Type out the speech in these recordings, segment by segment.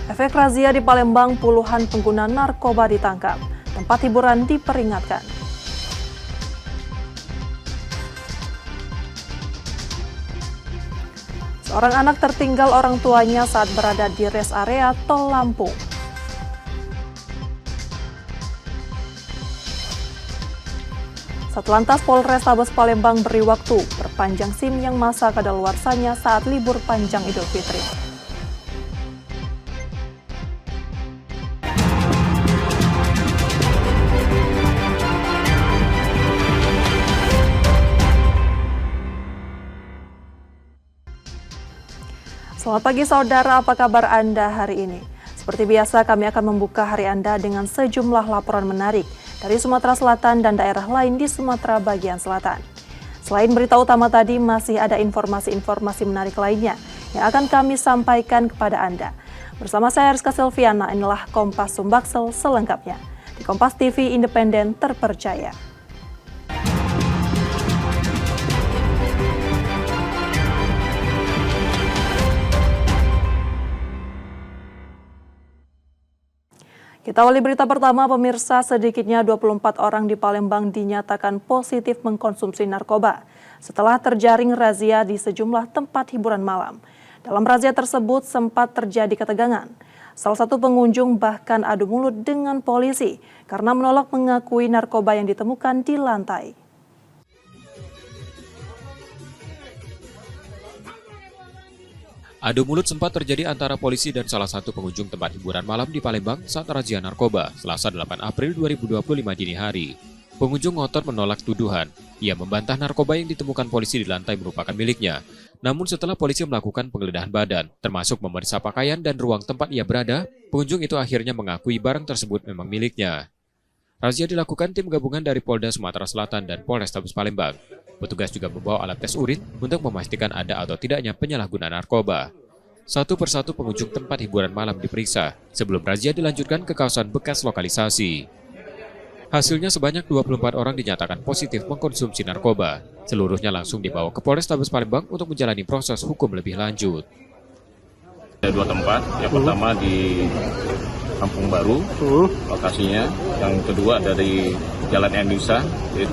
Efek razia di Palembang, puluhan pengguna narkoba ditangkap. Tempat hiburan diperingatkan. Seorang anak tertinggal orang tuanya saat berada di rest area Tol Lampung. Satlantas Polrestabes Palembang beri waktu perpanjang SIM yang masa kadaluarsanya saat libur panjang Idul Fitri. Selamat pagi saudara, apa kabar Anda hari ini? Seperti biasa kami akan membuka hari Anda dengan sejumlah laporan menarik dari Sumatera Selatan dan daerah lain di Sumatera bagian selatan. Selain berita utama tadi, masih ada informasi-informasi menarik lainnya yang akan kami sampaikan kepada Anda. Bersama saya Rizka Silviana, inilah Kompas Sumbaksel selengkapnya. Di Kompas TV Independen Terpercaya. Kita awali berita pertama, pemirsa, sedikitnya 24 orang di Palembang dinyatakan positif mengkonsumsi narkoba setelah terjaring razia di sejumlah tempat hiburan malam. Dalam razia tersebut sempat terjadi ketegangan. Salah satu pengunjung bahkan adu mulut dengan polisi karena menolak mengakui narkoba yang ditemukan di lantai. Adu mulut sempat terjadi antara polisi dan salah satu pengunjung tempat hiburan malam di Palembang saat razia narkoba, Selasa 8 April 2025 dini hari. Pengunjung ngotot menolak tuduhan. Ia membantah narkoba yang ditemukan polisi di lantai merupakan miliknya. Namun setelah polisi melakukan penggeledahan badan, termasuk memeriksa pakaian dan ruang tempat ia berada, pengunjung itu akhirnya mengakui barang tersebut memang miliknya. Razia dilakukan tim gabungan dari Polda Sumatera Selatan dan Polrestabes Palembang. Petugas juga membawa alat tes urin untuk memastikan ada atau tidaknya penyalahgunaan narkoba. Satu persatu pengunjung tempat hiburan malam diperiksa sebelum razia dilanjutkan ke kawasan bekas lokalisasi. Hasilnya sebanyak 24 orang dinyatakan positif mengkonsumsi narkoba. Seluruhnya langsung dibawa ke Polrestabes Palembang untuk menjalani proses hukum lebih lanjut. Ada dua tempat, yang pertama di Kampung Baru, lokasinya. Yang kedua ada di Jalan Endisa,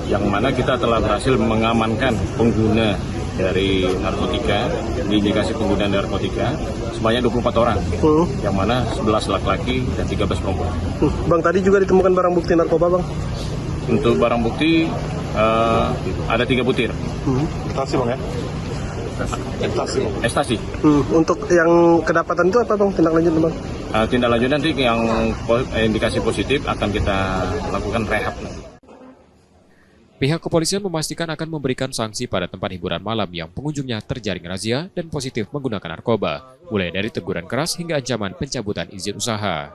yang mana kita telah berhasil mengamankan pengguna dari narkotika, diindikasi penggunaan narkotika, sebanyak 24 orang, yang mana 11 laki-laki dan 13 perempuan. Bang, tadi juga ditemukan barang bukti narkoba, Bang? Untuk barang bukti ada 3 butir. Ekstasi, Bang, ya? Ekstasi. Untuk yang kedapatan itu apa, Bang? Tindak lanjut, Bang? Tindak lanjut nanti yang indikasi positif akan kita lakukan rehab nanti. Pihak kepolisian memastikan akan memberikan sanksi pada tempat hiburan malam yang pengunjungnya terjaring razia dan positif menggunakan narkoba, mulai dari teguran keras hingga ancaman pencabutan izin usaha.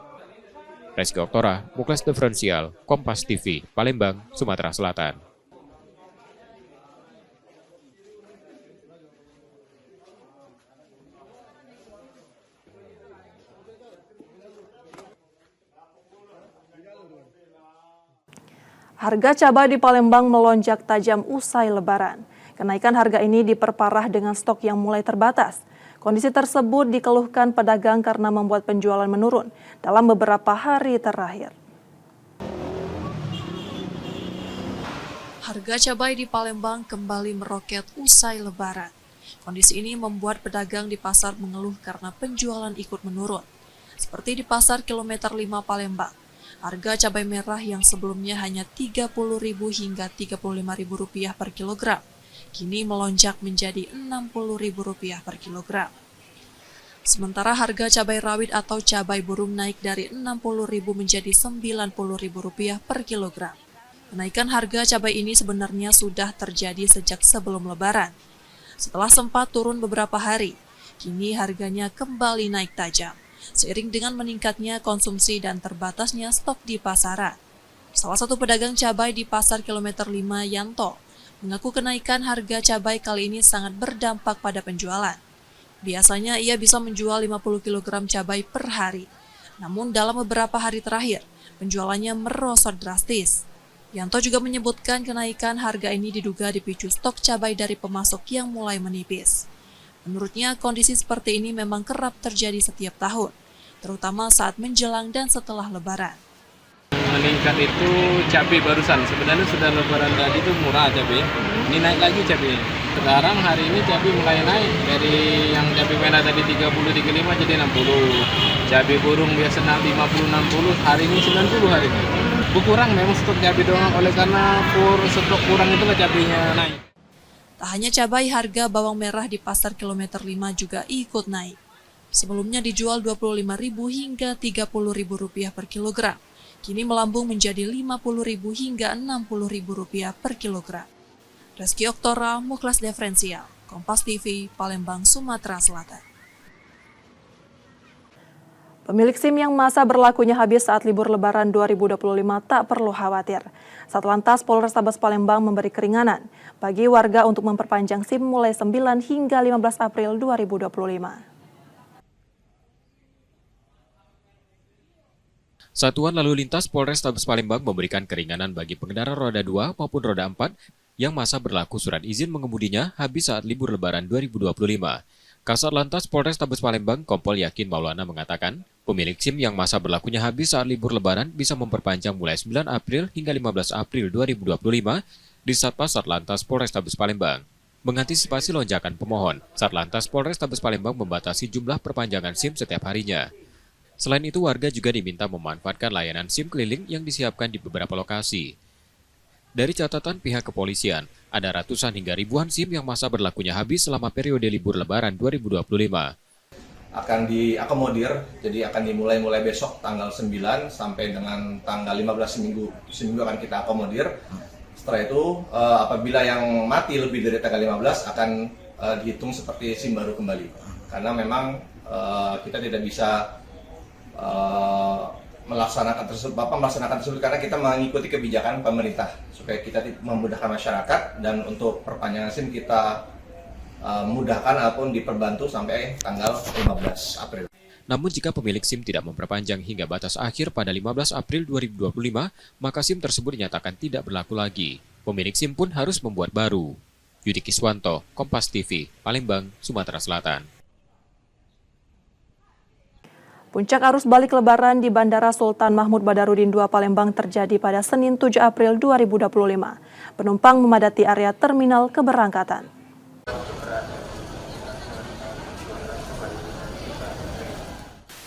Reski Oktora, Muklas Diferensial, Kompas TV, Palembang, Sumatera Selatan. Harga cabai di Palembang melonjak tajam usai Lebaran. Kenaikan harga ini diperparah dengan stok yang mulai terbatas. Kondisi tersebut dikeluhkan pedagang karena membuat penjualan menurun dalam beberapa hari terakhir. Harga cabai di Palembang kembali meroket usai Lebaran. Kondisi ini membuat pedagang di pasar mengeluh karena penjualan ikut menurun. Seperti di pasar kilometer 5 Palembang. Harga cabai merah yang sebelumnya hanya Rp30.000 hingga Rp35.000 per kilogram, kini melonjak menjadi Rp60.000 per kilogram. Sementara harga cabai rawit atau cabai burung naik dari Rp60.000 menjadi Rp90.000 per kilogram. Kenaikan harga cabai ini sebenarnya sudah terjadi sejak sebelum Lebaran. Setelah sempat turun beberapa hari, kini harganya kembali naik tajam. Seiring dengan meningkatnya konsumsi dan terbatasnya stok di pasaran. Salah satu pedagang cabai di pasar kilometer 5 Yanto mengaku kenaikan harga cabai kali ini sangat berdampak pada penjualan. Biasanya ia bisa menjual 50 kg cabai per hari. Namun dalam beberapa hari terakhir, penjualannya merosot drastis. Yanto juga menyebutkan kenaikan harga ini diduga dipicu stok cabai dari pemasok yang mulai menipis. Menurutnya, kondisi seperti ini memang kerap terjadi setiap tahun. terutama saat menjelang dan setelah Lebaran. Meningkat itu cabai barusan, sebenarnya sudah Lebaran tadi itu murah cabai, ini naik lagi cabai. Sekarang hari ini cabai mulai naik, dari yang cabai merah tadi 30-35 jadi 60. Cabai burung biasa 50-60, hari ini 90 hari ini. Berkurang memang stok cabai doang, oleh karena stok kurang itulah cabainya naik. Tak hanya cabai, harga bawang merah di pasar kilometer 5 juga ikut naik. Sebelumnya dijual Rp25.000 hingga Rp30.000 per kilogram. Kini melambung menjadi Rp50.000 hingga Rp60.000 per kilogram. Reski Oktora, Muklas Diferensial, Kompas TV, Palembang, Sumatera Selatan. Pemilik SIM yang masa berlakunya habis saat libur Lebaran 2025 tak perlu khawatir. Satlantas Polrestabes Palembang memberi keringanan bagi warga untuk memperpanjang SIM mulai 9 hingga 15 April 2025. Satuan Lalu Lintas Polrestabes Palembang memberikan keringanan bagi pengendara roda 2 maupun roda 4 yang masa berlaku surat izin mengemudinya habis saat libur Lebaran 2025. Kasat Lantas Polrestabes Palembang, Kompol Yakin Maulana mengatakan, pemilik SIM yang masa berlakunya habis saat libur Lebaran bisa memperpanjang mulai 9 April hingga 15 April 2025 di Satpas Satlantas Polrestabes Palembang. Mengantisipasi lonjakan pemohon, Satlantas Polrestabes Palembang membatasi jumlah perpanjangan SIM setiap harinya. Selain itu, warga juga diminta memanfaatkan layanan SIM keliling yang disiapkan di beberapa lokasi. Dari catatan pihak kepolisian, ada ratusan hingga ribuan SIM yang masa berlakunya habis selama periode libur Lebaran 2025. Akan diakomodir, jadi akan dimulai besok tanggal 9 sampai dengan tanggal 15 seminggu akan kita akomodir. Setelah itu, apabila yang mati lebih dari tanggal 15 akan dihitung seperti SIM baru kembali. Karena memang kita tidak bisa melaksanakan tersebut karena kita mengikuti kebijakan pemerintah supaya kita memudahkan masyarakat, dan untuk perpanjangan SIM kita mudahkan ataupun diperbantu sampai tanggal 15 April. Namun jika pemilik SIM tidak memperpanjang hingga batas akhir pada 15 April 2025, maka SIM tersebut dinyatakan tidak berlaku lagi. Pemilik SIM pun harus membuat baru. Yudi Kiswanto, Kompas TV, Palembang, Sumatera Selatan. Puncak arus balik Lebaran di Bandara Sultan Mahmud Badarudin II Palembang terjadi pada Senin 7 April 2025. Penumpang memadati area terminal keberangkatan.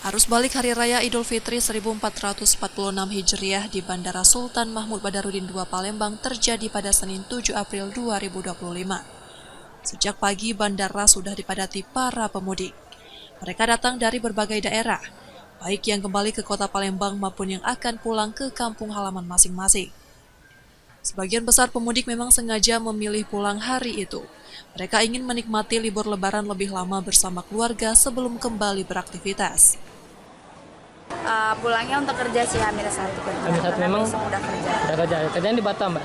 Arus balik Hari Raya Idul Fitri 1446 Hijriah di Bandara Sultan Mahmud Badarudin II Palembang terjadi pada Senin 7 April 2025. Sejak pagi, bandara sudah dipadati para pemudik. Mereka datang dari berbagai daerah, baik yang kembali ke kota Palembang maupun yang akan pulang ke kampung halaman masing-masing. Sebagian besar pemudik memang sengaja memilih pulang hari itu. Mereka ingin menikmati libur Lebaran lebih lama bersama keluarga sebelum kembali beraktivitas. Pulangnya untuk kerja sih, H-1 kerja. H-1 memang udah kerja. Udah kerja. Kerjaan di Batam, Mbak?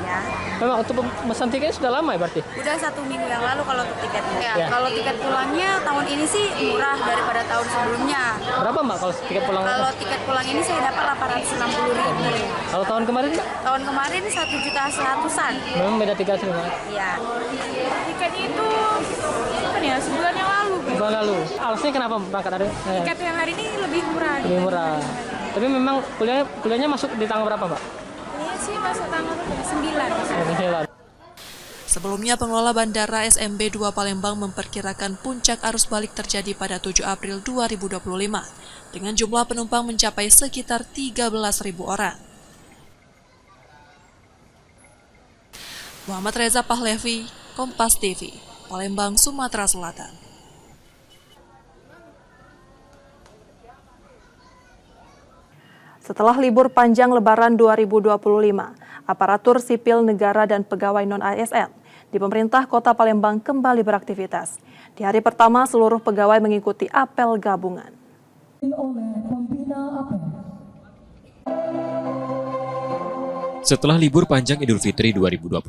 Ya. Memang untuk pemesan tiketnya sudah lama ya berarti? Udah 1 minggu yang lalu kalau untuk tiketnya. Ya. Kalau tiket pulangnya tahun ini sih murah daripada tahun sebelumnya. Berapa, Mbak, kalau tiket pulang? Kalau tiket pulang ini saya dapat 860.000. Kalau tahun kemarin, Mbak? Tahun kemarin 1.100.000-an. Memang beda 3 Mbak? Iya. Tiketnya itu kan ya sebulan yang lalu. Sebulan lalu. Alasannya kenapa berangkat hari? Tiket yang hari ini lebih murah. Lebih murah. Tapi memang kuliahnya masuk di tanggal berapa, Mbak? Ini sih masuk tanggal 9. Sebelumnya, pengelola Bandara SMB 2 Palembang memperkirakan puncak arus balik terjadi pada 7 April 2025 dengan jumlah penumpang mencapai sekitar 13.000 orang. Muhammad Reza Pahlevi, Kompas TV, Palembang, Sumatera Selatan. Setelah libur panjang Lebaran 2025, aparatur sipil negara dan pegawai non-ASN di pemerintah Kota Palembang kembali beraktivitas. Di hari pertama, seluruh pegawai mengikuti apel gabungan. Setelah libur panjang Idul Fitri 2025,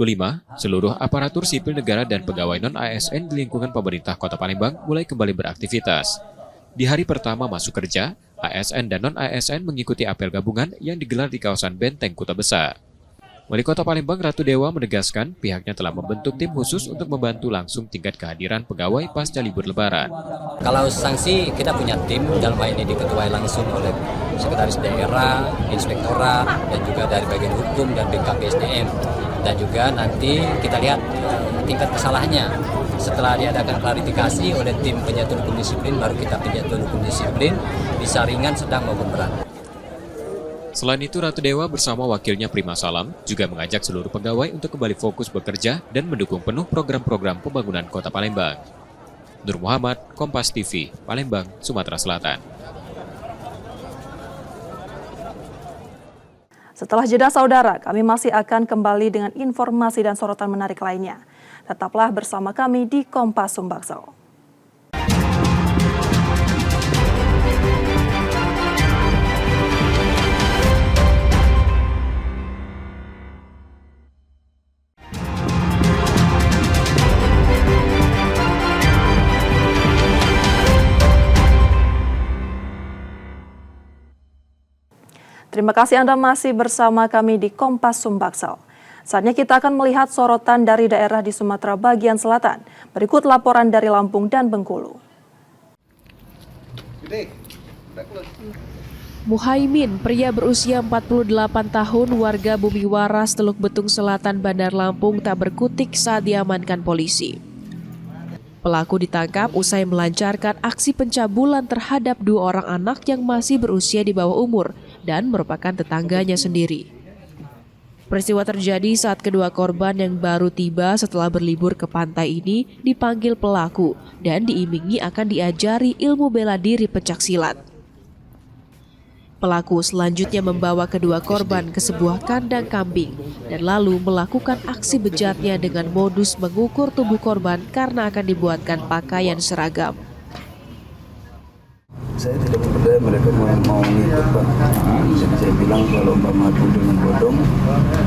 seluruh aparatur sipil negara dan pegawai non-ASN di lingkungan pemerintah Kota Palembang mulai kembali beraktivitas. Di hari pertama masuk kerja, ASN dan non-ASN mengikuti apel gabungan yang digelar di kawasan Benteng Kuta Besar. Wali Kota Palembang Ratu Dewa menegaskan pihaknya telah membentuk tim khusus untuk membantu langsung tingkat kehadiran pegawai pasca libur Lebaran. Kalau sanksi kita punya tim, dalam hal ini diketuai langsung oleh Sekretaris Daerah, Inspektorat, dan juga dari bagian hukum dan BKPSDM. Dan juga nanti kita lihat tingkat kesalahannya. Setelah diadakan klarifikasi oleh tim penyatuan hukum disiplin, baru kita penyatuan hukum disiplin, bisa ringan, sedang maupun berat. Selain itu, Ratu Dewa bersama wakilnya Prima Salam juga mengajak seluruh pegawai untuk kembali fokus bekerja dan mendukung penuh program-program pembangunan Kota Palembang. Nur Muhammad, Kompas TV, Palembang, Sumatera Selatan. Setelah jeda saudara, kami masih akan kembali dengan informasi dan sorotan menarik lainnya. Tetaplah bersama kami di Kompas Sumbaksel. Terima kasih Anda masih bersama kami di Kompas Sumbaksel. Saatnya kita akan melihat sorotan dari daerah di Sumatera bagian selatan. Berikut laporan dari Lampung dan Bengkulu. Muhaimin, pria berusia 48 tahun, warga Bumi Waras, Teluk Betung Selatan, Bandar Lampung, tak berkutik saat diamankan polisi. Pelaku ditangkap usai melancarkan aksi pencabulan terhadap 2 orang anak yang masih berusia di bawah umur dan merupakan tetangganya sendiri. Peristiwa terjadi saat kedua korban yang baru tiba setelah berlibur ke pantai ini dipanggil pelaku dan diimingi akan diajari ilmu bela diri pencaksilat. Pelaku selanjutnya membawa kedua korban ke sebuah kandang kambing dan lalu melakukan aksi bejatnya dengan modus mengukur tubuh korban karena akan dibuatkan pakaian seragam. Saya tidak percaya mereka mau ngikut, Pak. Jadi saya bilang kalau Mbak madu dengan bodong,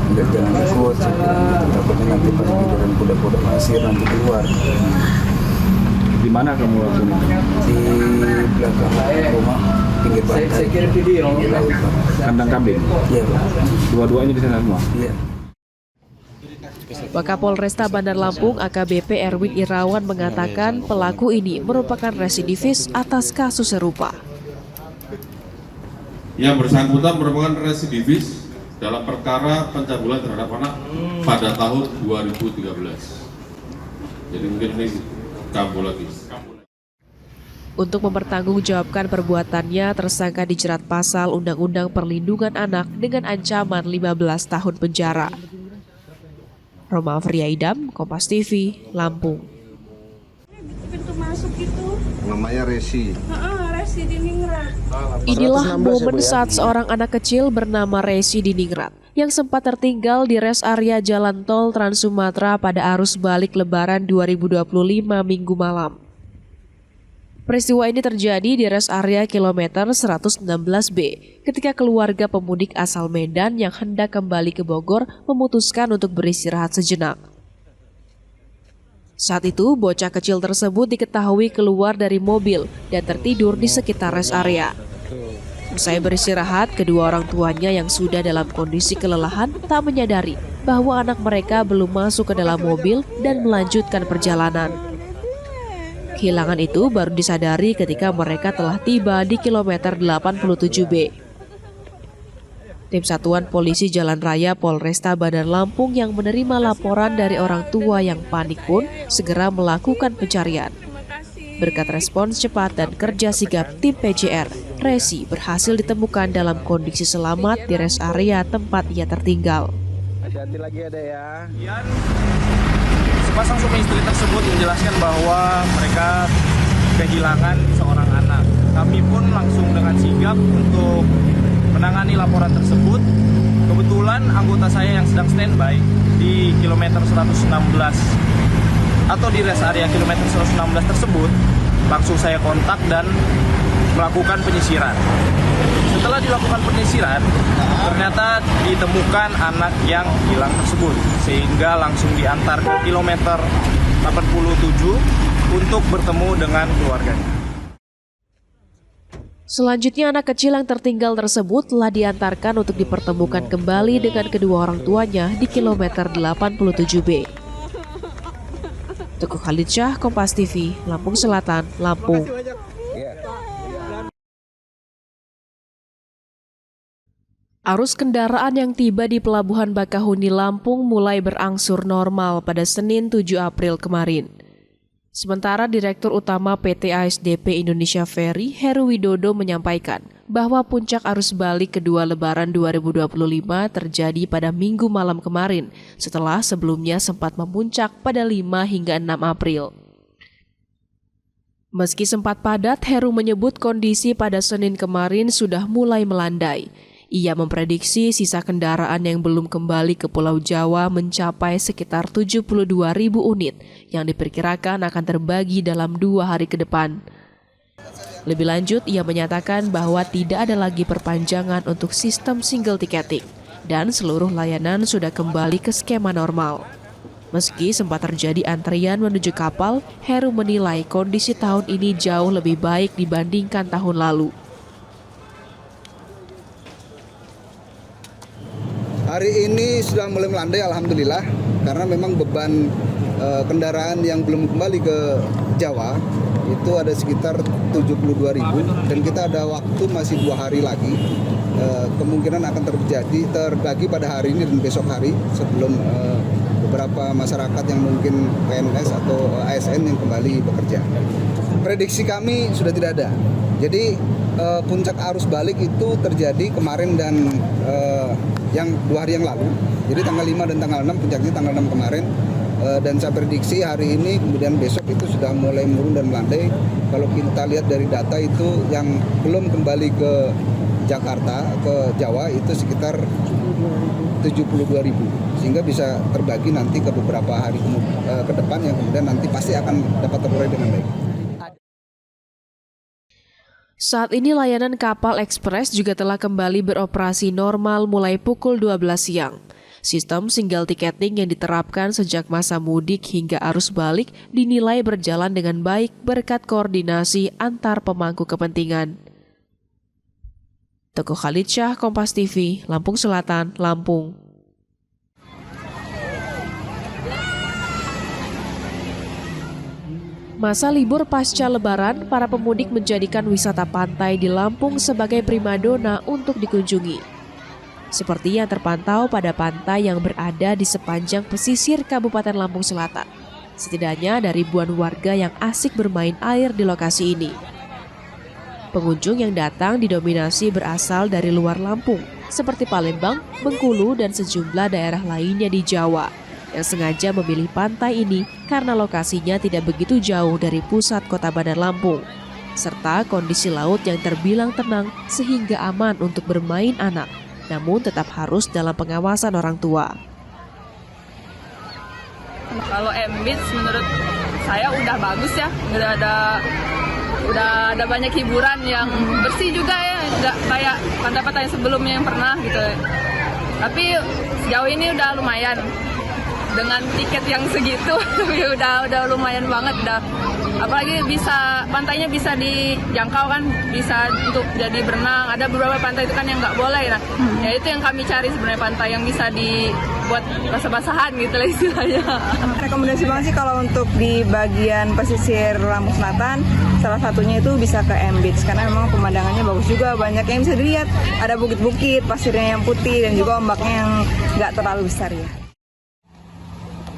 enggak, jangan ikut. Saya bilang gitu, takutnya nanti pas giliran kuda-kuda pasir nanti keluar. Di mana kamu waktu itu? Di belakang rumah, pinggir pantai. Saya kirim video. Di laut, Pak. Kandang kambing? Iya, Pak. Dua-duanya di sana semua? Iya. Wakapolresta Bandar Lampung AKBP Erwin Irawan mengatakan pelaku ini merupakan residivis atas kasus serupa. Yang bersangkutan merupakan residivis dalam perkara pencabulan terhadap anak pada tahun 2013. Jadi mungkin ini kambuh lagi. Untuk mempertanggungjawabkan perbuatannya, tersangka dijerat pasal Undang-Undang Perlindungan Anak dengan ancaman 15 tahun penjara. Roma Afriaidam, Kompas TV, Lampung. Pintu masuk itu Namanya Resi. Resi di Ningrat. Inilah momen saat seorang anak kecil bernama Resi di Ningrat yang sempat tertinggal di res area Jalan Tol Trans Sumatera pada arus balik Lebaran 2025 Minggu malam. Peristiwa ini terjadi di res area kilometer 116B ketika keluarga pemudik asal Medan yang hendak kembali ke Bogor memutuskan untuk beristirahat sejenak. Saat itu, bocah kecil tersebut diketahui keluar dari mobil dan tertidur di sekitar res area. Usai beristirahat, kedua orang tuanya yang sudah dalam kondisi kelelahan tak menyadari bahwa anak mereka belum masuk ke dalam mobil dan melanjutkan perjalanan. Kehilangan itu baru disadari ketika mereka telah tiba di kilometer 87B. Tim Satuan Polisi Jalan Raya Polresta Bandar Lampung yang menerima laporan dari orang tua yang panik pun segera melakukan pencarian. Berkat respons cepat dan kerja sigap tim PJR, Resi berhasil ditemukan dalam kondisi selamat di res area tempat ia tertinggal. Hati-hati lagi ada ya. Sepasang suami istri tersebut menjelaskan bahwa mereka kehilangan seorang anak. Kami pun langsung dengan sigap untuk menangani laporan tersebut. Kebetulan anggota saya yang sedang standby di kilometer 116 atau di rest area kilometer 116 tersebut, langsung saya kontak dan melakukan penyisiran. Setelah dilakukan penyisiran, ternyata ditemukan anak yang hilang tersebut, sehingga langsung diantar ke kilometer 87 untuk bertemu dengan keluarganya. Selanjutnya anak kecil yang tertinggal tersebut telah diantarkan untuk dipertemukan kembali dengan kedua orang tuanya di kilometer 87B. Teguh Khalidsyah, Kompas TV, Lampung Selatan, Lampung. Arus kendaraan yang tiba di Pelabuhan Bakahuni, Lampung mulai berangsur normal pada Senin 7 April kemarin. Sementara Direktur Utama PT ASDP Indonesia Ferry, Heru Widodo menyampaikan bahwa puncak arus balik kedua Lebaran 2025 terjadi pada Minggu malam kemarin, setelah sebelumnya sempat memuncak pada 5 hingga 6 April. Meski sempat padat, Heru menyebut kondisi pada Senin kemarin sudah mulai melandai. Ia memprediksi sisa kendaraan yang belum kembali ke Pulau Jawa mencapai sekitar 72.000 unit yang diperkirakan akan terbagi dalam 2 hari ke depan. Lebih lanjut, ia menyatakan bahwa tidak ada lagi perpanjangan untuk sistem single ticketing dan seluruh layanan sudah kembali ke skema normal. Meski sempat terjadi antrian menuju kapal, Heru menilai kondisi tahun ini jauh lebih baik dibandingkan tahun lalu. Hari ini sudah mulai melandai alhamdulillah, karena memang beban kendaraan yang belum kembali ke Jawa itu ada sekitar 72.000 dan kita ada waktu masih 2 hari lagi. Kemungkinan akan terbagi pada hari ini dan besok hari sebelum beberapa masyarakat yang mungkin PNS atau ASN yang kembali bekerja. Prediksi kami sudah tidak ada. Jadi puncak arus balik itu terjadi kemarin dan yang 2 hari yang lalu. Jadi tanggal 5 dan tanggal 6, puncaknya tanggal 6 kemarin. Dan saya prediksi hari ini kemudian besok itu sudah mulai menurun dan melandai. Kalau kita lihat dari data itu yang belum kembali ke Jakarta, ke Jawa itu sekitar 72.000. Sehingga bisa terbagi nanti ke beberapa hari ke depan yang kemudian nanti pasti akan dapat terurai dengan baik. Saat ini layanan kapal ekspres juga telah kembali beroperasi normal mulai pukul 12 siang. Sistem single ticketing yang diterapkan sejak masa mudik hingga arus balik dinilai berjalan dengan baik berkat koordinasi antar pemangku kepentingan. Teguh Khalidsyah, Kompas TV, Lampung Selatan, Lampung. Masa libur pasca Lebaran, para pemudik menjadikan wisata pantai di Lampung sebagai primadona untuk dikunjungi. Seperti yang terpantau pada pantai yang berada di sepanjang pesisir Kabupaten Lampung Selatan. Setidaknya ada ribuan warga yang asik bermain air di lokasi ini. Pengunjung yang datang didominasi berasal dari luar Lampung, seperti Palembang, Bengkulu, dan sejumlah daerah lainnya di Jawa, yang sengaja memilih pantai ini karena lokasinya tidak begitu jauh dari pusat kota Bandar Lampung, serta kondisi laut yang terbilang tenang sehingga aman untuk bermain anak, namun tetap harus dalam pengawasan orang tua. Kalau M-Beach menurut saya udah bagus ya, udah ada banyak hiburan yang bersih juga ya, nggak kayak pantai-pantai sebelumnya yang pernah gitu. Tapi sejauh ini udah lumayan. Dengan tiket yang segitu udah lumayan banget dah. Apalagi pantainya bisa dijangkau kan, bisa untuk jadi berenang. Ada beberapa pantai itu kan yang nggak boleh. Nah, ya itu yang kami cari sebenarnya, pantai yang bisa dibuat basah-basahan gitu lah istilahnya. Rekomendasi banget sih kalau untuk di bagian pesisir Lampung Selatan, salah satunya itu bisa ke M-Beach karena memang pemandangannya bagus juga, banyak yang bisa dilihat. Ada bukit-bukit, pasirnya yang putih dan juga ombaknya yang nggak terlalu besar ya.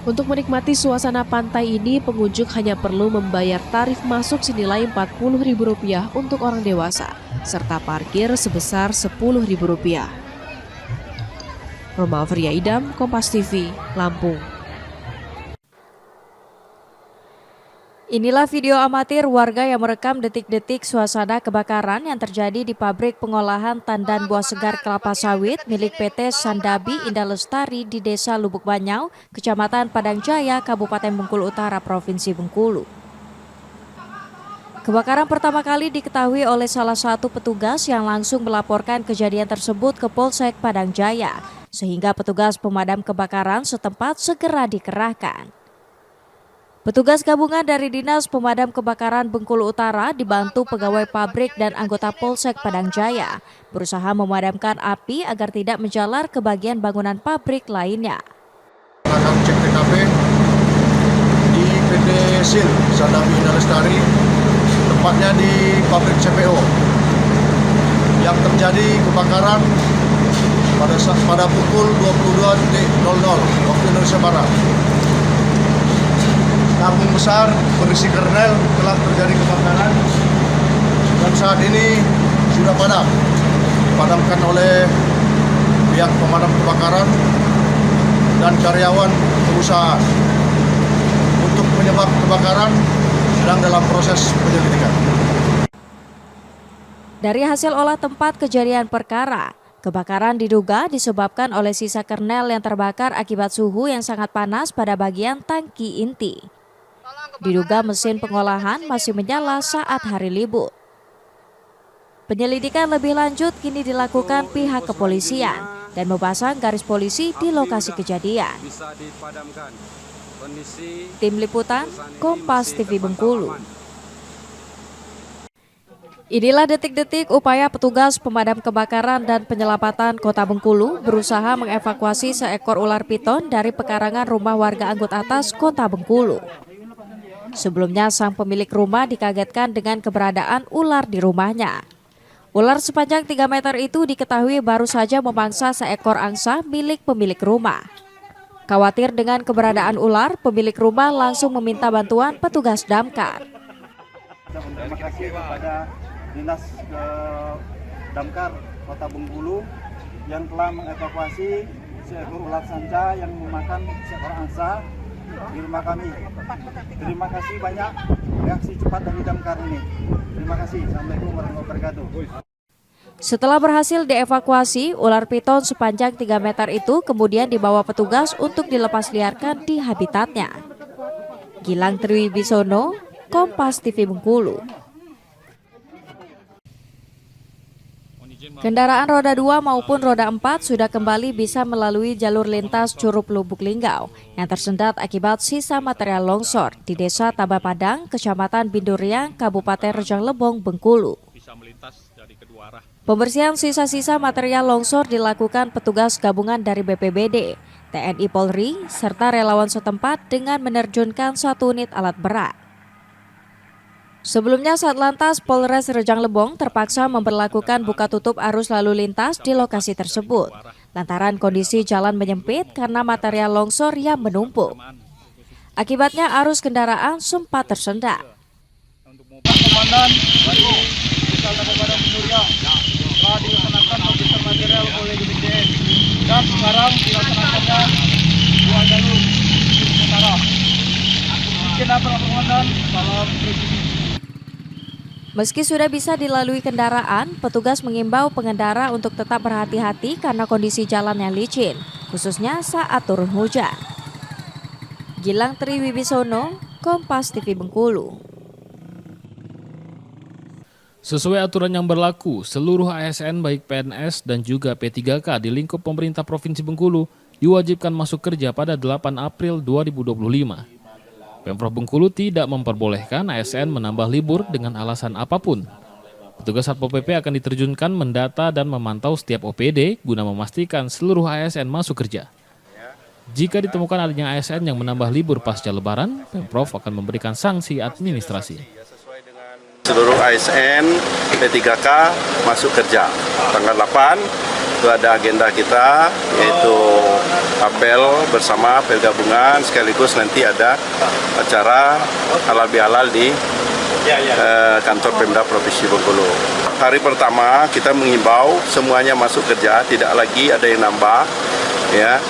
Untuk menikmati suasana pantai ini, pengunjung hanya perlu membayar tarif masuk senilai Rp40.000 untuk orang dewasa, serta parkir sebesar Rp10.000. Roma Afria Idam, Kompas TV, Lampung. Inilah video amatir warga yang merekam detik-detik suasana kebakaran yang terjadi di pabrik pengolahan tandan buah segar kelapa sawit milik PT Sandabi Indah Lestari di Desa Lubuk Banyau, Kecamatan Padang Jaya, Kabupaten Bengkulu Utara, Provinsi Bengkulu. Kebakaran pertama kali diketahui oleh salah satu petugas yang langsung melaporkan kejadian tersebut ke Polsek Padang Jaya, sehingga petugas pemadam kebakaran setempat segera dikerahkan. Petugas gabungan dari Dinas Pemadam Kebakaran Bengkulu Utara dibantu pegawai pabrik dan anggota Polsek Padang Jaya berusaha memadamkan api agar tidak menjalar ke bagian bangunan pabrik lainnya. Akan cek TKP di PT SIL Sandabi Indah Lestari, tepatnya di pabrik CPO, yang terjadi kebakaran pada pukul 22.00 waktu Indonesia Barat. Tabung besar berisi kernel telah terjadi kebakaran dan saat ini sudah dipadamkan oleh pihak pemadam kebakaran dan karyawan perusahaan. Untuk penyebab kebakaran sedang dalam proses penyelidikan. Dari hasil olah tempat kejadian perkara, kebakaran diduga disebabkan oleh sisa kernel yang terbakar akibat suhu yang sangat panas pada bagian tangki inti. Diduga mesin pengolahan masih menyala saat hari libur. Penyelidikan lebih lanjut kini dilakukan pihak kepolisian dan memasang garis polisi di lokasi kejadian. Tim Liputan, Kompas TV Bengkulu. Inilah detik-detik upaya petugas pemadam kebakaran dan penyelamatan Kota Bengkulu berusaha mengevakuasi seekor ular piton dari pekarangan rumah warga Anggut Atas, Kota Bengkulu. Sebelumnya, sang pemilik rumah dikagetkan dengan keberadaan ular di rumahnya. Ular sepanjang 3 meter itu diketahui baru saja memangsa seekor angsa milik pemilik rumah. Khawatir dengan keberadaan ular, pemilik rumah langsung meminta bantuan petugas damkar. Terima kasih kepada Dinas Damkar Kota Bengkulu yang telah mengevakuasi seekor ular sanca yang memakan seekor angsa di rumah kami. Terima kasih banyak reaksi cepat dari damkar ini. Terima kasih. Assalamualaikum warahmatullahi wabarakatuh. Setelah berhasil dievakuasi, ular piton sepanjang 3 meter itu kemudian dibawa petugas untuk dilepas liarkan di habitatnya. Gilang Triwibisono, Kompas TV Bengkulu. Kendaraan roda 2 maupun roda 4 sudah kembali bisa melalui jalur lintas Curup Lubuk Linggau yang tersendat akibat sisa material longsor di Desa Tabapadang, Kecamatan Binduriang, Kabupaten Rejang Lebong, Bengkulu. Pembersihan sisa-sisa material longsor dilakukan petugas gabungan dari BPBD, TNI Polri, serta relawan setempat dengan menerjunkan 1 unit alat berat. Sebelumnya, Satlantas Polres Rejang Lebong terpaksa memberlakukan buka tutup arus lalu lintas di lokasi tersebut, lantaran kondisi jalan menyempit karena material longsor yang menumpuk. Akibatnya arus kendaraan sempat tersendat. Komandan, telah dilaksanakan pembersihan material oleh BPJS dan sekarang dilaksanakannya 2 jalur sementara. Mungkin apa komandan? Salam presisi. Meski sudah bisa dilalui kendaraan, petugas mengimbau pengendara untuk tetap berhati-hati karena kondisi jalan yang licin, khususnya saat turun hujan. Gilang Triwibisono, Kompas TV Bengkulu. Sesuai aturan yang berlaku, seluruh ASN baik PNS dan juga P3K di lingkup pemerintah Provinsi Bengkulu diwajibkan masuk kerja pada 8 April 2025. Pemprov Bengkulu tidak memperbolehkan ASN menambah libur dengan alasan apapun. Petugas Satpol PP akan diterjunkan mendata dan memantau setiap OPD guna memastikan seluruh ASN masuk kerja. Jika ditemukan adanya ASN yang menambah libur pasca Lebaran, Pemprov akan memberikan sanksi administrasi. Seluruh ASN P3K masuk kerja. Tanggal 8 itu ada agenda kita, yaitu apel bersama apel gabungan, sekaligus nanti ada acara halal bihalal di kantor Pemda Provinsi Bengkulu. Hari pertama kita mengimbau semuanya masuk kerja, tidak lagi ada yang nambah. Ya,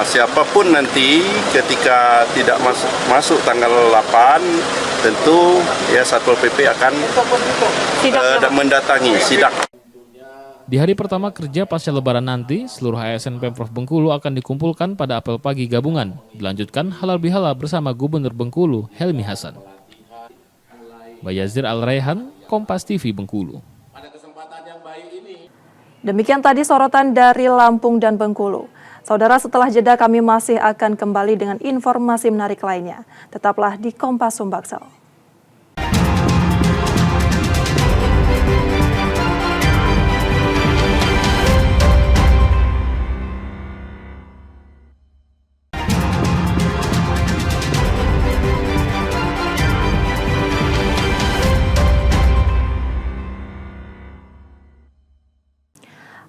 siapapun nanti ketika tidak masuk tanggal 8, tentu ya Satpol PP akan mendatangi sidak. Di hari pertama kerja pasca Lebaran nanti, seluruh ASN Pemprov Bengkulu akan dikumpulkan pada apel pagi gabungan. Dilanjutkan halal bihalal bersama Gubernur Bengkulu, Helmi Hasan. Bayazir Al-Raihan, Kompas TV Bengkulu. Demikian tadi sorotan dari Lampung dan Bengkulu. Saudara, setelah jeda kami masih akan kembali dengan informasi menarik lainnya. Tetaplah di Kompas Sumbaksel.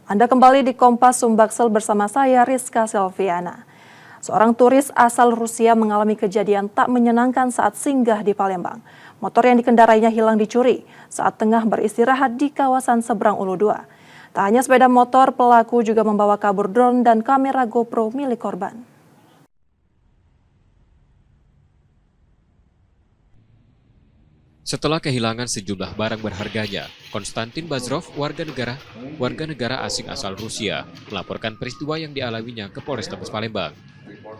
Anda kembali di Kompas Sumbaksel bersama saya Rizka Selviana. Seorang turis asal Rusia mengalami kejadian tak menyenangkan saat singgah di Palembang. Motor yang dikendarainya hilang dicuri saat tengah beristirahat di kawasan seberang Ulu 2. Tak hanya sepeda motor, pelaku juga membawa kabur drone dan kamera GoPro milik korban. Setelah kehilangan sejumlah barang berharganya, Konstantin Bazrov, warga negara asing asal Rusia, melaporkan peristiwa yang dialaminya ke Polrestabes Palembang.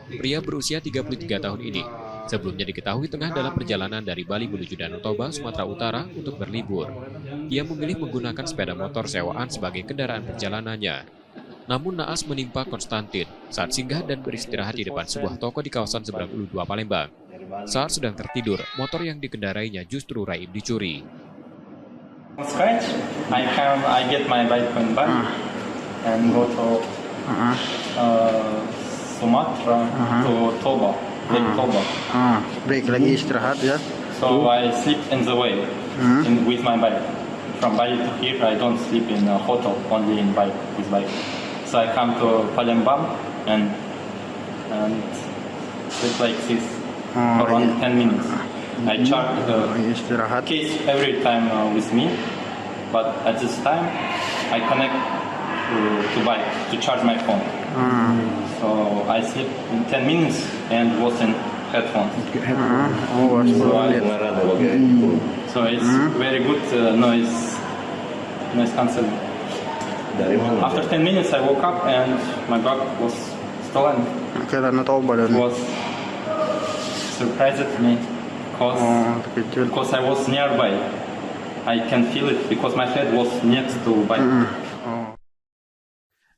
Pria berusia 33 tahun ini sebelumnya diketahui tengah dalam perjalanan dari Bali menuju Danau Toba, Sumatera Utara untuk berlibur. Ia memilih menggunakan sepeda motor sewaan sebagai kendaraan perjalanannya. Namun naas menimpa Konstantin saat singgah dan beristirahat di depan sebuah toko di kawasan seberang Ulu 2 Palembang. Saat sedang tertidur, motor yang dikendarainya justru raib dicuri. Scratch, I get my bike back and go to Sumatra to Toba, Lake Toba. Break lagi istirahat ya. So I sleep in the way with my bike. From Bali to here, I don't sleep in a hotel, only in bike with bike. So I come to Palembang and sleep like this. Around 10 minutes. I charge the case every time with me, but at this time I connect to bike to charge my phone. So I sleep in 10 minutes and was in headphones. So it's very good noise cancelling. After 10 minutes I woke up and my bag was stolen. It was surprised me because I was nearby. I can feel it because my head was next to bike.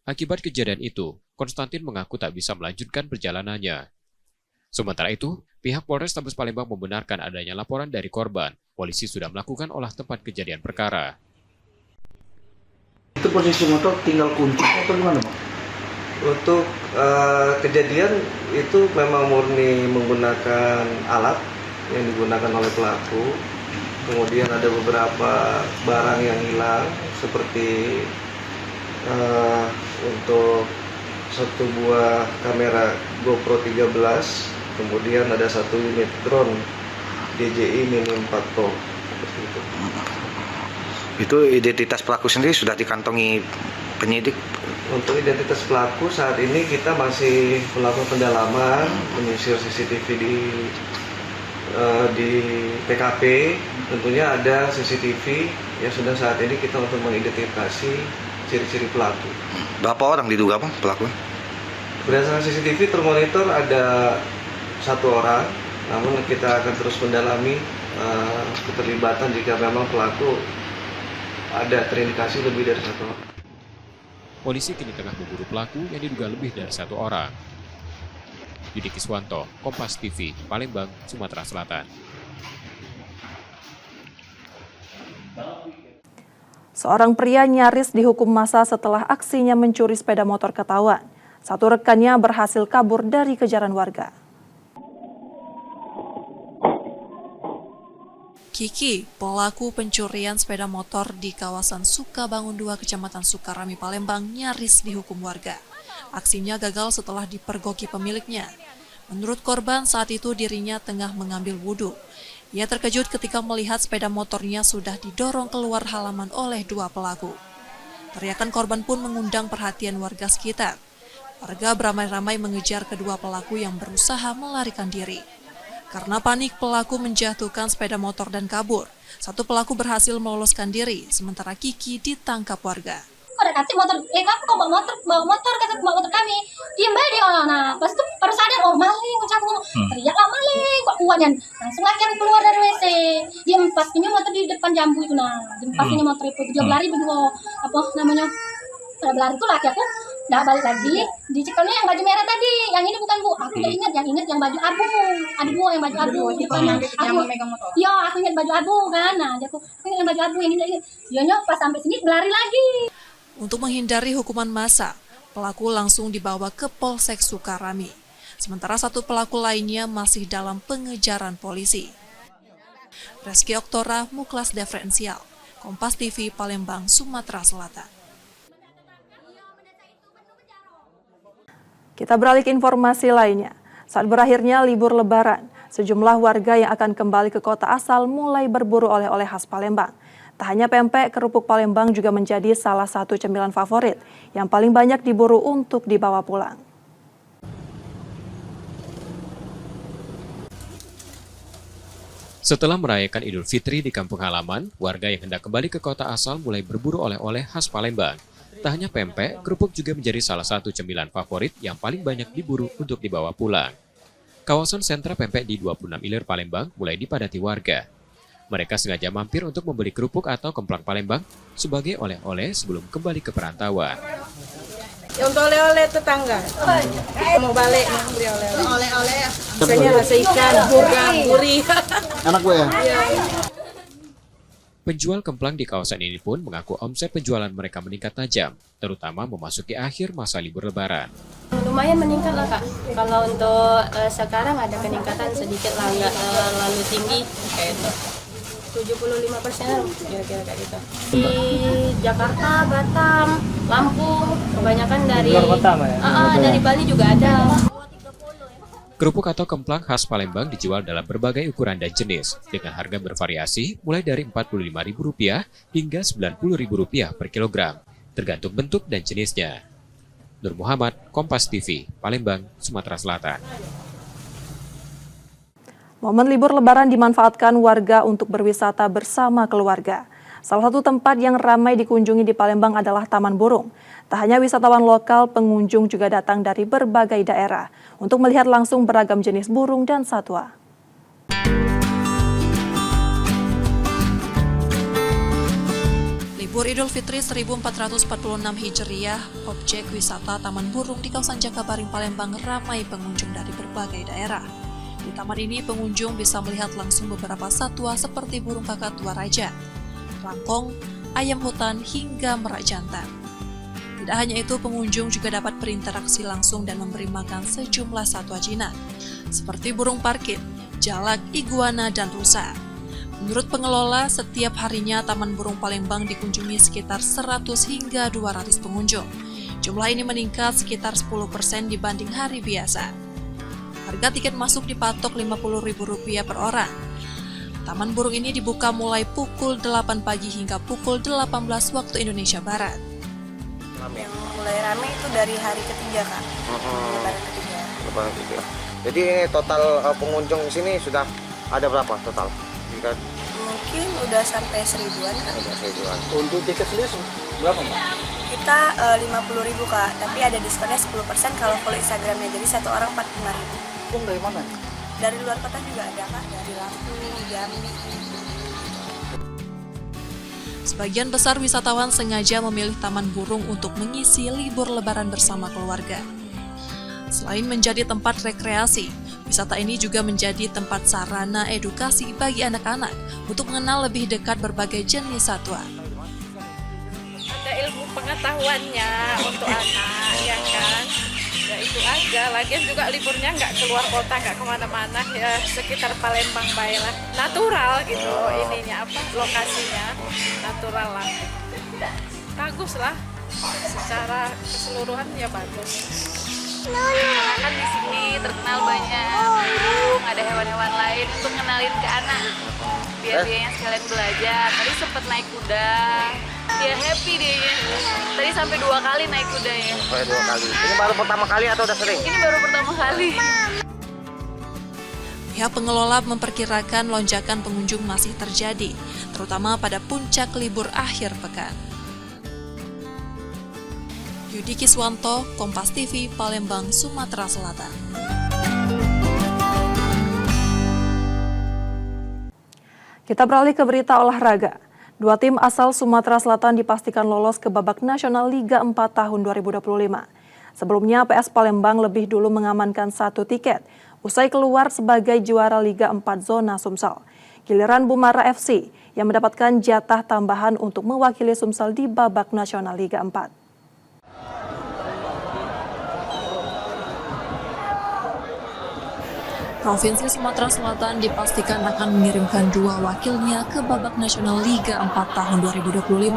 Akibat kejadian itu, Konstantin mengaku tak bisa melanjutkan perjalanannya. Sementara itu, pihak Polrestabes Palembang membenarkan adanya laporan dari korban. Polisi sudah melakukan olah tempat kejadian perkara. Itu posisi motor tinggal kunci atau gimana, Bang? Untuk kejadian itu memang murni menggunakan alat yang digunakan oleh pelaku. Kemudian ada beberapa barang yang hilang seperti untuk satu buah kamera GoPro 13, kemudian ada satu unit drone DJI Mini 4 Pro. Seperti itu. Itu identitas pelaku sendiri sudah dikantongi penyidik? Untuk identitas pelaku saat ini kita masih melakukan pendalaman, menyisir CCTV di TKP. Tentunya ada CCTV yang sudah saat ini kita untuk mengidentifikasi ciri-ciri pelaku. Berapa orang diduga, Bang, pelaku? Berdasarkan CCTV termonitor ada 1 orang, namun kita akan terus mendalami keterlibatan jika memang pelaku ada terindikasi lebih dari 1 orang. Polisi kini tengah memburu pelaku yang diduga lebih dari 1 orang. Yudi Kiswanto, Kompas TV, Palembang, Sumatera Selatan. Seorang pria nyaris dihukum massa setelah aksinya mencuri sepeda motor ketahuan. 1 rekannya berhasil kabur dari kejaran warga. Kiki, pelaku pencurian sepeda motor di kawasan Sukabangun 2, Kecamatan Sukarami, Palembang, nyaris dihukum warga. Aksinya gagal setelah dipergoki pemiliknya. Menurut korban, saat itu dirinya tengah mengambil wudhu. Ia terkejut ketika melihat sepeda motornya sudah didorong keluar halaman oleh 2 pelaku. Teriakan korban pun mengundang perhatian warga sekitar. Warga beramai-ramai mengejar kedua pelaku yang berusaha melarikan diri. Karena panik, pelaku menjatuhkan sepeda motor dan kabur. 1 pelaku berhasil meloloskan diri, sementara Kiki ditangkap warga. Ada kasih motor, kamu kok bawa motor, kata bawa motor kami. Diam aja dia, nah pas itu baru sadar, oh maling, ucapku ngomong, teriaklah maling, kok kuatnya. Langsung laki yang keluar dari WC, dia mempastinya motor di depan jambu itu, nah, dia mempastinya motor itu, dia berlari berdua, pada berlari itu laki aku Nah balik lagi, dicekelnya yang baju merah tadi, yang ini bukan Bu. Aku udah ingat yang baju abu. Ada 2 yang baju abu. Aku ingat baju abu kan. Nah, aku ingat yang baju abu yang ini. Dia pas sampai sini berlari lagi. Untuk menghindari hukuman massa, pelaku langsung dibawa ke Polsek Sukarami. Sementara 1 pelaku lainnya masih dalam pengejaran polisi. Reski Oktora, Muklas Diferensial, Kompas TV, Palembang, Sumatera Selatan. Kita beralih ke informasi lainnya. Saat berakhirnya libur Lebaran, sejumlah warga yang akan kembali ke kota asal mulai berburu oleh-oleh khas Palembang. Tak hanya pempek, kerupuk Palembang juga menjadi salah satu cemilan favorit yang paling banyak diburu untuk dibawa pulang. Setelah merayakan Idul Fitri di kampung halaman, warga yang hendak kembali ke kota asal mulai berburu oleh-oleh khas Palembang. Tak hanya pempek, kerupuk juga menjadi salah satu cemilan favorit yang paling banyak diburu untuk dibawa pulang. Kawasan sentra pempek di 26 Ilir Palembang mulai dipadati warga. Mereka sengaja mampir untuk membeli kerupuk atau kemplang Palembang sebagai oleh-oleh sebelum kembali ke perantauan. Untuk oleh-oleh tetangga, mau balik mau beli oleh-oleh. Oleh-oleh, misalnya rasa ikan, gurih. Anak gue ya? Iya. Penjual kemplang di kawasan ini pun mengaku omset penjualan mereka meningkat tajam, terutama memasuki akhir masa libur Lebaran. Lumayan meningkat lah Kak. Kalau untuk sekarang ada peningkatan sedikit lah, nggak terlalu tinggi kayak itu. 75% kira-kira kayak gitu. Di Jakarta, Batam, Lampung, kebanyakan dari dari Bali juga ada. Kerupuk atau kemplang khas Palembang dijual dalam berbagai ukuran dan jenis, dengan harga bervariasi mulai dari Rp45.000 hingga Rp90.000 per kilogram, tergantung bentuk dan jenisnya. Nur Muhammad, Kompas TV, Palembang, Sumatera Selatan. Momen libur Lebaran dimanfaatkan warga untuk berwisata bersama keluarga. Salah satu tempat yang ramai dikunjungi di Palembang adalah Taman Burung. Tak hanya wisatawan lokal, pengunjung juga datang dari berbagai daerah untuk melihat langsung beragam jenis burung dan satwa. Libur Idul Fitri 1446 Hijriah, objek wisata Taman Burung di kawasan Jakabaring, Palembang ramai pengunjung dari berbagai daerah. Di taman ini pengunjung bisa melihat langsung beberapa satwa seperti burung kakak tua raja, rangkong, ayam hutan, hingga merak jantan. Tidak hanya itu, pengunjung juga dapat berinteraksi langsung dan memberi makan sejumlah satwa jinak, seperti burung parkit, jalak, iguana, dan rusa. Menurut pengelola, setiap harinya Taman Burung Palembang dikunjungi sekitar 100 hingga 200 pengunjung. Jumlah ini meningkat sekitar 10% dibanding hari biasa. Harga tiket masuk dipatok Rp50.000 per orang. Taman Burung ini dibuka mulai pukul 8 pagi hingga pukul 18 waktu Indonesia Barat. Yang mulai ramai itu dari hari ketiga Kak. Lebaran ketiga. Jadi ini total pengunjung di sini sudah ada berapa total? Mungkin udah sampai 1000-an Kak. Untuk tiket sendiri berapa Mbak? Kita 50.000 Kak, tapi ada diskonnya 10% kalau follow Instagramnya, jadi satu orang 45.000. Dari mana? Dari luar kota juga ada Kak, dari Lampung, Jambi. Sebagian besar wisatawan sengaja memilih Taman Burung untuk mengisi libur Lebaran bersama keluarga. Selain menjadi tempat rekreasi, wisata ini juga menjadi tempat sarana edukasi bagi anak-anak untuk mengenal lebih dekat berbagai jenis satwa. Ada ilmu pengetahuannya untuk anak, ya kan? Ya itu aja, lagian juga liburnya nggak keluar kota, nggak kemana-mana, ya sekitar Palembang baiklah. Natural gitu, ininya apa, lokasinya natural lah. Bagus lah, secara keseluruhan ya bagus. Karena kan di sini terkenal banyak burung, ada hewan-hewan lain untuk ngenalin ke anak. Biar dianya sekalian belajar. Tadi sempat naik kuda, dia happy dia. Tadi sampai 2 kali naik kuda ya. Sampai 2 kali. Ini baru pertama kali atau udah sering? Ini baru pertama kali. Pihak pengelola memperkirakan lonjakan pengunjung masih terjadi, terutama pada puncak libur akhir pekan. Yudi Kiswanto, Kompas TV, Palembang, Sumatera Selatan. Kita beralih ke berita olahraga. 2 tim asal Sumatera Selatan dipastikan lolos ke babak nasional Liga 4 tahun 2025. Sebelumnya PS Palembang lebih dulu mengamankan 1 tiket usai keluar sebagai juara Liga 4 zona Sumsel. Giliran Bumara FC yang mendapatkan jatah tambahan untuk mewakili Sumsel di babak nasional Liga 4. Provinsi Sumatera Selatan dipastikan akan mengirimkan 2 wakilnya ke babak nasional Liga 4 tahun 2025.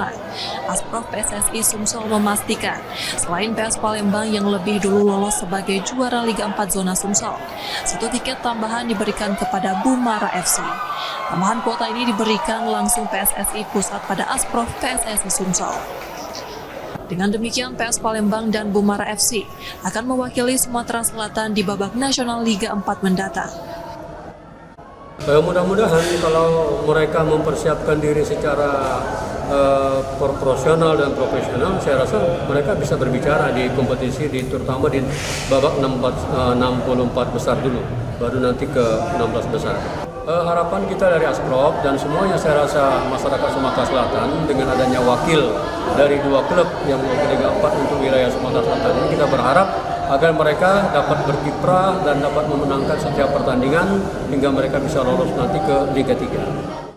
Asprof PSSI Sumsel memastikan, selain PS Palembang yang lebih dulu lolos sebagai juara Liga 4 zona Sumsel, 1 tiket tambahan diberikan kepada Bumara FC. Tambahan kuota ini diberikan langsung PSSI Pusat pada Asprof PSSI Sumsel. Dengan demikian, PS Palembang dan Bumara FC akan mewakili Sumatera Selatan di babak nasional Liga 4 mendatang. Mudah-mudahan kalau mereka mempersiapkan diri secara proporsional dan profesional, saya rasa mereka bisa berbicara di kompetisi, terutama di babak 64 besar dulu, baru nanti ke 16 besar. Harapan kita dari Asprof dan semuanya, saya rasa masyarakat Sumatera Selatan dengan adanya wakil dari 2 klub yang mewakili Liga 4 untuk wilayah Sumatera Selatan ini, kita berharap agar mereka dapat berkiprah dan dapat memenangkan setiap pertandingan hingga mereka bisa lolos nanti ke Liga 3.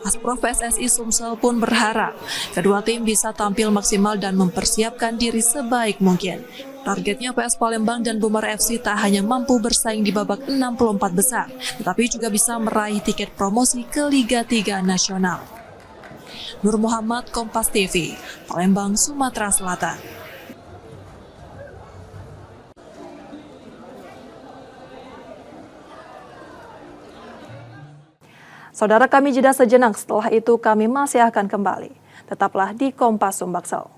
Asprof PSSI Sumsel pun berharap kedua tim bisa tampil maksimal dan mempersiapkan diri sebaik mungkin. Targetnya PS Palembang dan Bumara FC tak hanya mampu bersaing di babak 64 besar, tetapi juga bisa meraih tiket promosi ke Liga 3 nasional. Nur Muhammad, Kompas TV, Palembang, Sumatera Selatan. Saudara, kami jeda sejenak, setelah itu kami masih akan kembali. Tetaplah di Kompas Sumbaksel.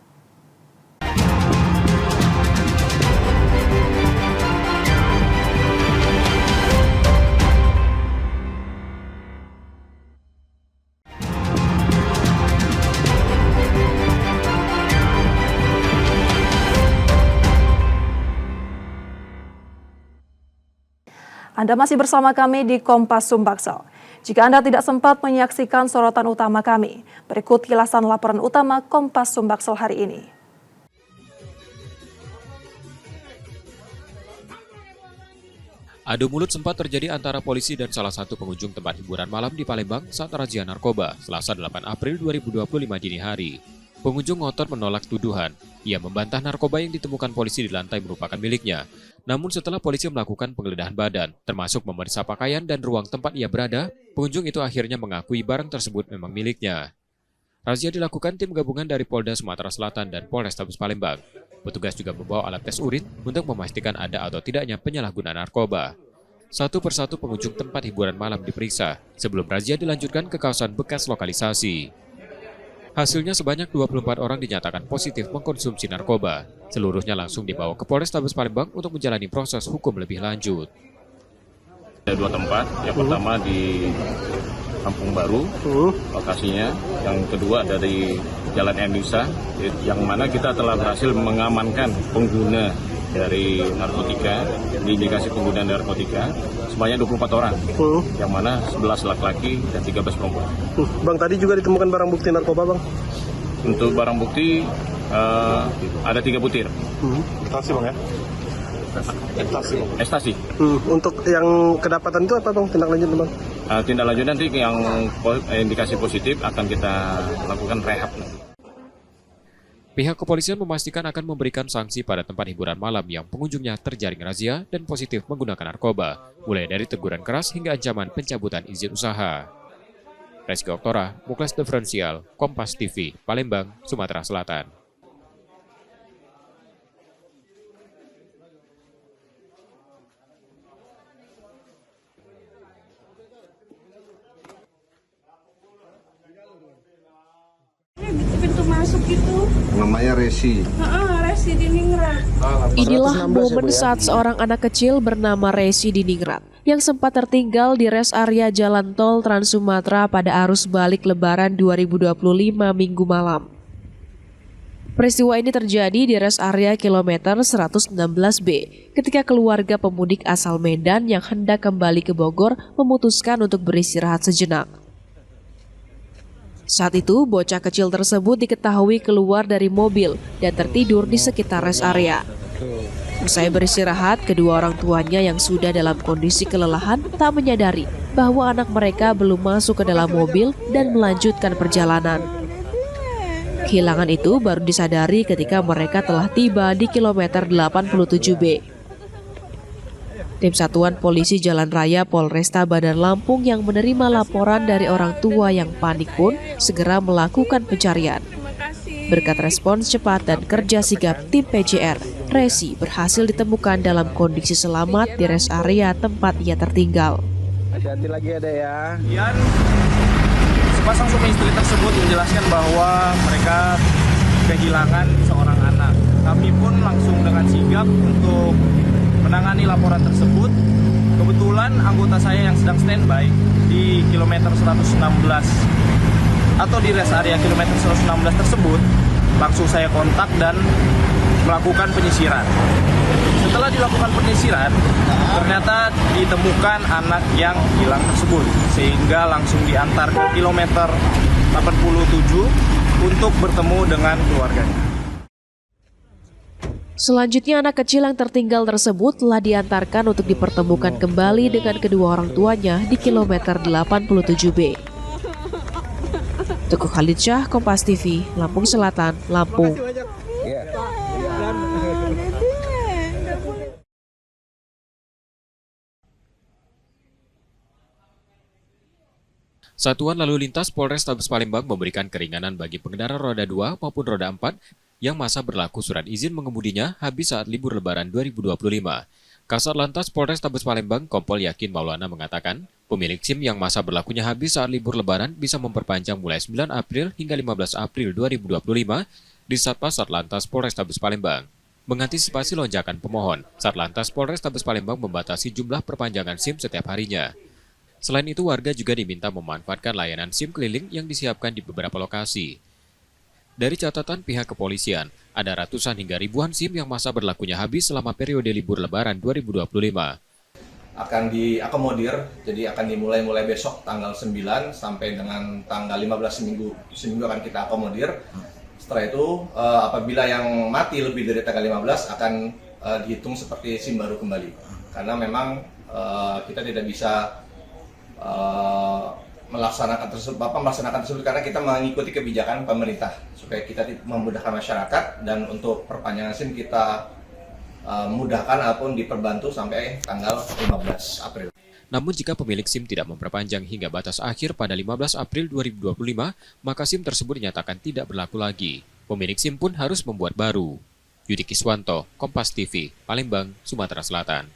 Anda masih bersama kami di Kompas Sumbaksel. Jika Anda tidak sempat menyaksikan sorotan utama kami, berikut kilasan laporan utama Kompas Sumbaksel hari ini. Adu mulut sempat terjadi antara polisi dan salah satu pengunjung tempat hiburan malam di Palembang saat razia narkoba Selasa 8 April 2025 dini hari. Pengunjung ngotot menolak tuduhan. Ia membantah narkoba yang ditemukan polisi di lantai merupakan miliknya. Namun setelah polisi melakukan penggeledahan badan, termasuk memeriksa pakaian dan ruang tempat ia berada, pengunjung itu akhirnya mengakui barang tersebut memang miliknya. Razia dilakukan tim gabungan dari Polda Sumatera Selatan dan Polrestabes Palembang. Petugas juga membawa alat tes urin untuk memastikan ada atau tidaknya penyalahgunaan narkoba. Satu persatu pengunjung tempat hiburan malam diperiksa, sebelum razia dilanjutkan ke kawasan bekas lokalisasi. Hasilnya sebanyak 24 orang dinyatakan positif mengkonsumsi narkoba. Seluruhnya langsung dibawa ke Polrestabes Palembang untuk menjalani proses hukum lebih lanjut. Ada 2 tempat, yang pertama di Kampung Baru, lokasinya. Yang kedua ada di Jalan Endisa, yang mana kita telah berhasil mengamankan pengguna dari narkotika, diindikasi penggunaan narkotika, sebanyak 24 orang, yang mana 11 laki-laki dan 13 perempuan. Bang, tadi juga ditemukan barang bukti narkoba, Bang? Untuk barang bukti ada 3 butir. Ekstasi, Bang, ya? Ekstasi, Bang. Ekstasi. Untuk yang kedapatan itu apa, Bang? Tindak lanjut, Bang? Tindak lanjut nanti yang indikasi positif akan kita lakukan rehab nanti. Pihak kepolisian memastikan akan memberikan sanksi pada tempat hiburan malam yang pengunjungnya terjaring razia dan positif menggunakan narkoba, mulai dari teguran keras hingga ancaman pencabutan izin usaha. Reski Oktora, Muklas Diferensial, Kompas TV, Palembang, Sumatera Selatan. Pintu masuk itu namanya Resi. Resi di Ningrat. Inilah momen saat seorang anak kecil bernama Resi di Ningrat yang sempat tertinggal di res area Jalan Tol Trans Sumatera pada arus balik Lebaran 2025 Minggu malam. Peristiwa ini terjadi di res area kilometer 116B ketika keluarga pemudik asal Medan yang hendak kembali ke Bogor memutuskan untuk beristirahat sejenak. Saat itu, bocah kecil tersebut diketahui keluar dari mobil dan tertidur di sekitar rest area. Usai beristirahat, kedua orang tuanya yang sudah dalam kondisi kelelahan tak menyadari bahwa anak mereka belum masuk ke dalam mobil dan melanjutkan perjalanan. Kehilangan itu baru disadari ketika mereka telah tiba di kilometer 87B. Tim Satuan Polisi Jalan Raya Polresta Bandar Lampung yang menerima laporan dari orang tua yang panik pun segera melakukan pencarian. Berkat respons cepat dan kerja sigap tim PJR, Resi berhasil ditemukan dalam kondisi selamat di rest area tempat ia tertinggal. Hati-hati lagi ada ya. Sepasang suami istri tersebut menjelaskan bahwa mereka kehilangan seorang anak. Kami pun langsung dengan sigap untuk menangani laporan tersebut. Kebetulan anggota saya yang sedang standby di kilometer 116 atau di rest area kilometer 116 tersebut, langsung saya kontak dan melakukan penyisiran. Setelah dilakukan penyisiran, ternyata ditemukan anak yang hilang tersebut, sehingga langsung diantar ke kilometer 87 untuk bertemu dengan keluarganya. Selanjutnya, anak kecil yang tertinggal tersebut telah diantarkan untuk dipertemukan kembali dengan kedua orang tuanya di kilometer 87B. Teguh Khalidsyah, Kompas TV, Lampung Selatan, Lampung. Satuan Lalu Lintas Polrestabes Palembang memberikan keringanan bagi pengendara roda 2 maupun roda 4 yang masa berlaku surat izin mengemudinya habis saat libur Lebaran 2025. Kasat Lantas Polrestabes Palembang, Kompol Yakin Maulana mengatakan, pemilik SIM yang masa berlakunya habis saat libur Lebaran bisa memperpanjang mulai 9 April hingga 15 April 2025 di Satpas Satlantas Polrestabes Palembang. Mengantisipasi lonjakan pemohon, Satlantas Polrestabes Palembang membatasi jumlah perpanjangan SIM setiap harinya. Selain itu, warga juga diminta memanfaatkan layanan SIM keliling yang disiapkan di beberapa lokasi. Dari catatan pihak kepolisian, ada ratusan hingga ribuan SIM yang masa berlakunya habis selama periode libur Lebaran 2025. Akan diakomodir, jadi akan dimulai besok tanggal 9 sampai dengan tanggal 15 seminggu akan kita akomodir. Setelah itu, apabila yang mati lebih dari tanggal 15 akan dihitung seperti SIM baru kembali. Karena memang kita tidak bisa melaksanakan tersebut karena kita mengikuti kebijakan pemerintah supaya kita memudahkan masyarakat, dan untuk perpanjangan SIM kita mudahkan ataupun diperbantu sampai tanggal 15 April. Namun jika pemilik SIM tidak memperpanjang hingga batas akhir pada 15 April 2025, maka SIM tersebut dinyatakan tidak berlaku lagi. Pemilik SIM pun harus membuat baru. Yudi Kiswanto, Kompas TV, Palembang, Sumatera Selatan.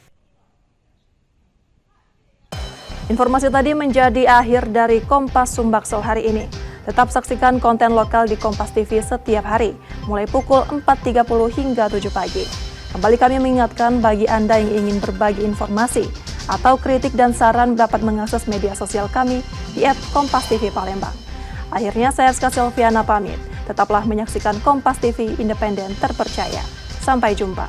Informasi tadi menjadi akhir dari Kompas Sumbaksel hari ini. Tetap saksikan konten lokal di Kompas TV setiap hari, mulai pukul 4.30 hingga 7 pagi. Kembali kami mengingatkan bagi Anda yang ingin berbagi informasi atau kritik dan saran dapat mengakses media sosial kami di @KompasTV Palembang. Akhirnya saya Rizka Silviana pamit. Tetaplah menyaksikan Kompas TV independen terpercaya. Sampai jumpa.